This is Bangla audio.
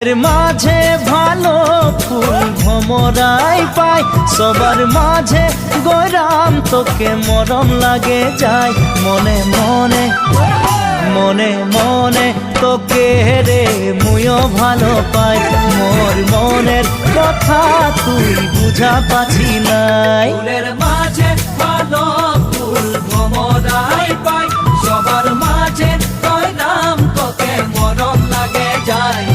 এর মাঝে ভালো ফুল ভমরাই পাই, সবার মাঝে গরাম তোকে মরম লাগে যায়। মনে মনে মনে মনে তোকে রে মুইও ভালো পাই, মোর মনের কথা তুই বুঝা পাছি নাই। ফুলের মাঝে ভালো ফুল ভমরাই পাই, সবার মাঝে গরাম তোকে মরম লাগে যায়।